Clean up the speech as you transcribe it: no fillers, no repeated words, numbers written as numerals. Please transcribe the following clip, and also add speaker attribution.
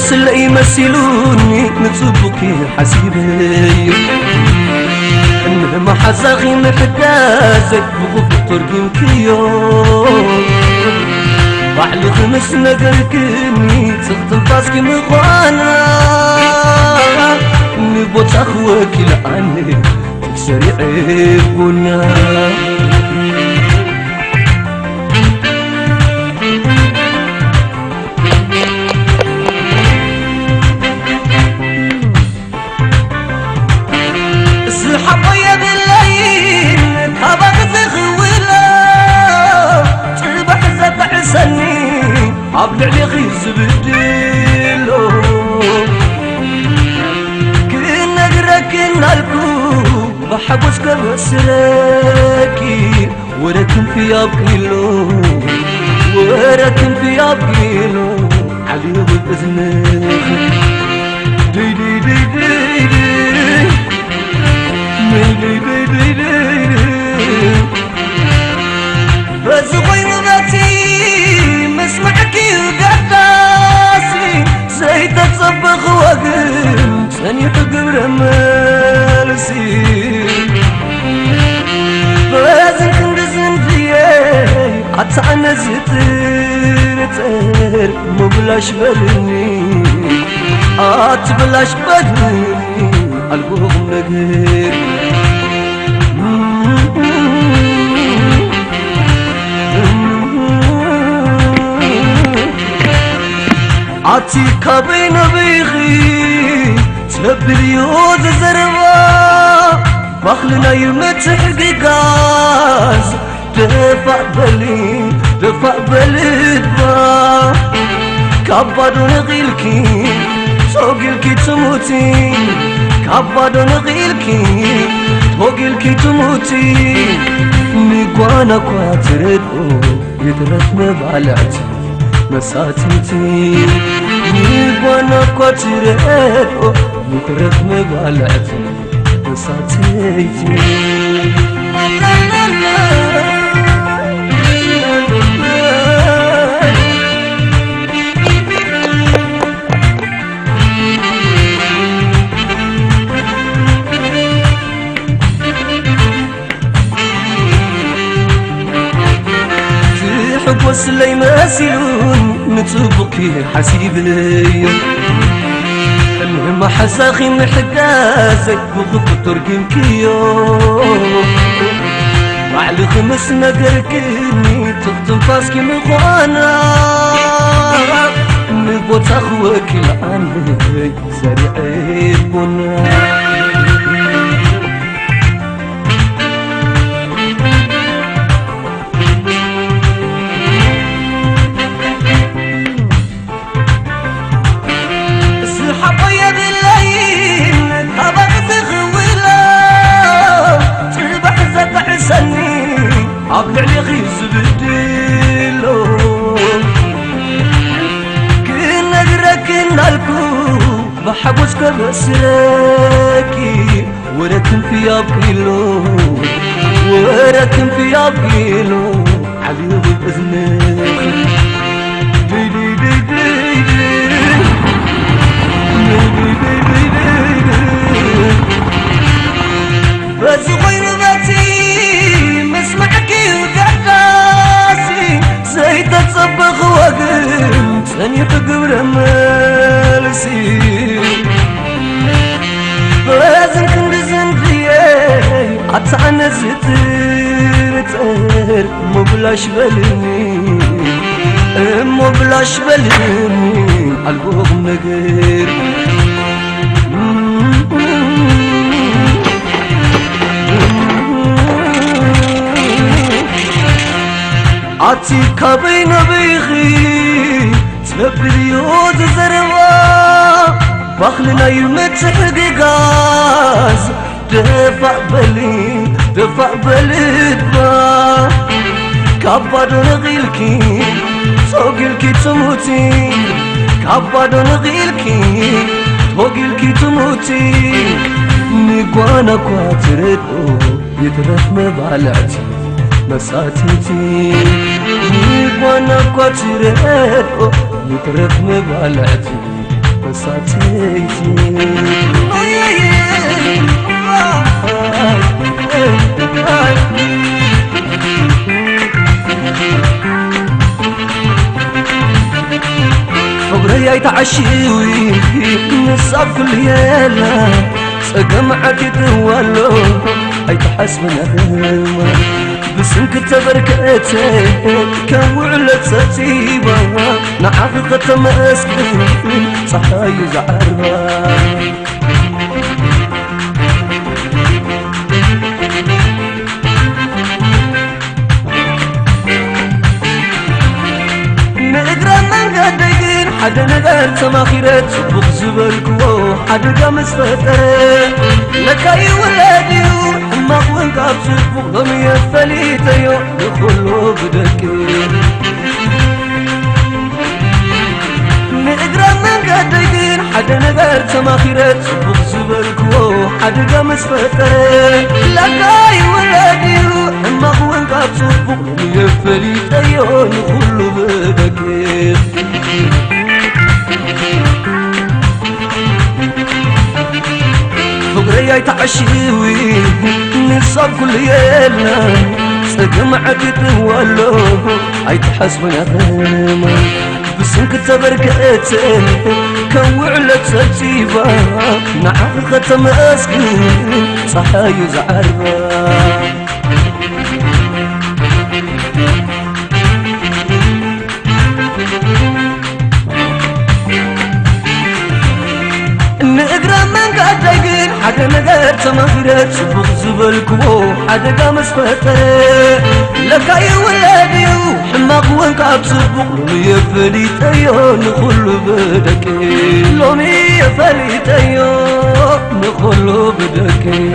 Speaker 1: وسلا يمثلوني نصبكي حسيبي انما حزاخي محتازك بغض ترقمكيو بعلي خمس نقركني تغطن فاسكي مخوانا نبوت اخوك لعني تكسري عيبنا عبد علي غيز بديلو كنا قركنا الكوب بحبوس كبسراكي وركن في أبقيلو وركن في أبقيلو علي وبإذنك دي دي دي دي دي دي دي دي بس غير ذاتي مسمعك وقداسي زي تتصبغ وقم ثاني حقم رمالسي بازن كندزن فيي حتى انا زتر مبلاش بلني اتبلاش بلني البوغ نقر عتيك بين بيخي تلبي اليود زربا بخلنا يمتح بقاز دفع بلدبا كبادو نغيلكي توقيلكي تموتي كبادو نغيلكي توقيلكي تموتي نقوانا كواتردو يدرس مبالعتي مساتيتي نيبانا كواتيريتو يترك مبالعتي مساتيتي حب وسلا يمثلون نطبقي حسيب لي المهم حساخي محتازك بغض ترقمكيو معلي خمس نقركني تغطن فاسكي مخوانا نبوت اخوك لعني سريع عيبنا عبد علي غيز بديلو كنا قركنا الكوب بحبوس كبسراكي وركن في أبقيلو وركن في أبقيلو علي وبإذنك دي دي دي دي بس غير ذاتي مسمعك وقداسي زي تتصبغ وقم ثاني حقم رمالسي بازن كندزن فيي حتى انا زتر مبلاش بلني البوغ نقر عتيك بين بيخي تلبي اليود زربا بخلنا يمتح بقاز دفع بلدبا كبادو نغيلكي توقيلكي تموتي كبادو نغيلكي توقيلكي تموتي نقوانا كواتردو يترك مبالعتي مساتيتي نيبانا كواتيريتو يترك مبالعتي بساتيتي فقري يتعشيوي نصاب كل يلا سقم عديد والو يتحسبنا بسمك تبركتي كوعلت ستيبا نعاق ختم اسكن صحاي زعرها نقدر نقدر حدا نقدر تماخيرت صبوق زبالكو حدا قامس فترة لكاي ولاديو حماق وانقاب صبوق ضم يفليتيو لكلو بدكي نقدر نقدر حدا نقدر تماخيرت صبوق زبالكو حدا قامس فترة لكاي ولاديو حماق وانقاب صبوق ضم يفليتيو لكلو بدكي فقري يتعشيوي نصاب كل يلا سقم عدد والو يتحسبنا غيما بسمك تبركتي كوعلت ستيبا نعاق ختم اسكن صحاي زعرها حدا نقدر تماخيرت صبوق زبالكو حدا قامس فترة لكاي ولاديو حماق وانقاب صبوق لومي يفليتيو نخلو بدكي لومي يفليتيو نخلو بدكي